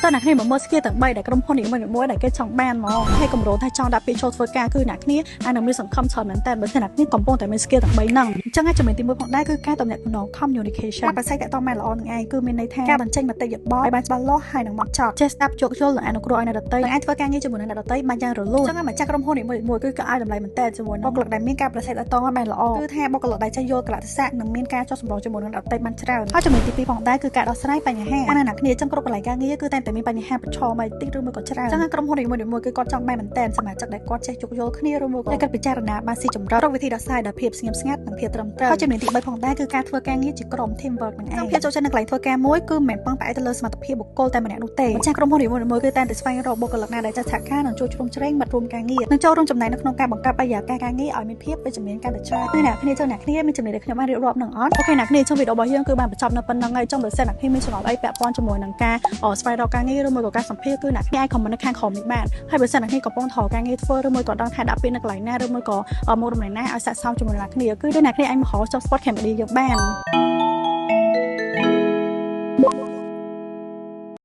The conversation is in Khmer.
តើអ្នកគ្នាមើល skill ទាំង3ដែលក្រុមហ៊ុនមួយដែលគេចង់បានមកហើយកម្រោថាចង់ដាក់ពាក្យចូលធ្វើការគឺអ្នកគ្នាអាចនឹងមានសង្ឃឹមច្រើនមែនតើបើអ្នកគ្នាកំពុងតែមាន skill ទាំង3ហ្នឹងអញ្ចឹងចំណុចទី1ផងដែរគឺការទំនាក់ទំនង communication ការប្រស័យតាក់ទងបានល្អនឹងឯងគឺមានន័យថាការបញ្ចេញមតិយោបល់ឲ្យបានច្បាស់លាស់ហើយនឹងមកចត់ចេះស្ដាប់ជោគយល់និងអនុគ្រោះឲ្យអ្នកដទៃអាចធ្វើការងារជាមួយនឹងអ្នកដទៃបានយ៉ាងរលូនអញ្ចឹងម្ចាស់ក្រុមហ៊ុនមួយគឺក៏ឲ្យតម្លៃមែនតើជាមួយនឹងបុគ្គលិកដែលមានការប្រស័យតាក់ទងឲ្យបានល្អគឺថាបុគ្គលិកដែលចេះយល់កលៈទេសៈនិងមានការចុះសម្រុងជាមួយនឹងអ្នកដទៃបានច្រើនហើយចំណុចទី2ផងដែរគឺការដោះស្រាយបញ្ហាអាអ្នកគ្នាអញ្ចឹងគ្រប់កន្លែងការងារគឺតែមានបញ្ហាប្រឈមតិចឬមួយក៏ច្រើនអញ្ចឹងក្រុមហ៊ុនមួយគឺគាត់ចង់បានមែនតើសមាជិកដែលគាត់ចេះជោគយល់គ្នាឬមួយក៏គាត់ពិចារណាបានស៊ីជម្រៅរកវិធីដោះស្រាយដោយភាពស្ងៀមស្ងាត់និងភាពត្រឹមត្រូវហើយចំណុចទី3ផងដែរគឺការធ្វើការងារជាក្រុម team work នឹងឯងភាពចូលចិត្តនៅកន្លែងធ្វើការមួយគឺមិនមែនពឹងផ្អែកទៅលើសមត្ថភាពបុគ្គលតែម្នាក់នោះទេម្ចាស់ក្រុមហ៊ុនមួយគឺតែស្វែងរកបុគ្គលិកណាដែលចេះសហការនិងជួយជ្រោមជ្រែងមិត្តរួមការងារនិងចូលរួមចំណែកនៅក្នុងការបង្កើតបរិយាកាសការងារឲ្យមានភាពវិជ្ជមានកាន់តែច្រើនគឺអ្នកគ្នាមានចំណុចដែលខ្ញុំបានរៀបរាប់នឹងអត់អូខេអ្នកគ្នាចុងវីដេអូរបស់យើងគឺបានបញ្ចប់នៅប៉ុណ្្នឹងហើយចុងបើសិនអ្នកគ្នាមានចំណុចអីពាក់ព័ន្ធជាមួយនឹងការស្វែងរកការងារឬមួយក៏ការសម្ភាសគឺអ្នកគ្នាអាច comment នៅខាងក្រោមនេះបានហើយបើសិនអ្នកគ្នាកំពុងថតការងារធ្វើឬមួយក៏ដឹងថាដាក់ពាក្យនៅកន្លែងណាឬមួយក៏មករំលែកណាឲ្យសាកសោជាមួយអ្នកគ្នាគឺអ្នកគ្នាអាចមកហៅចុះ spot camera យើងបាន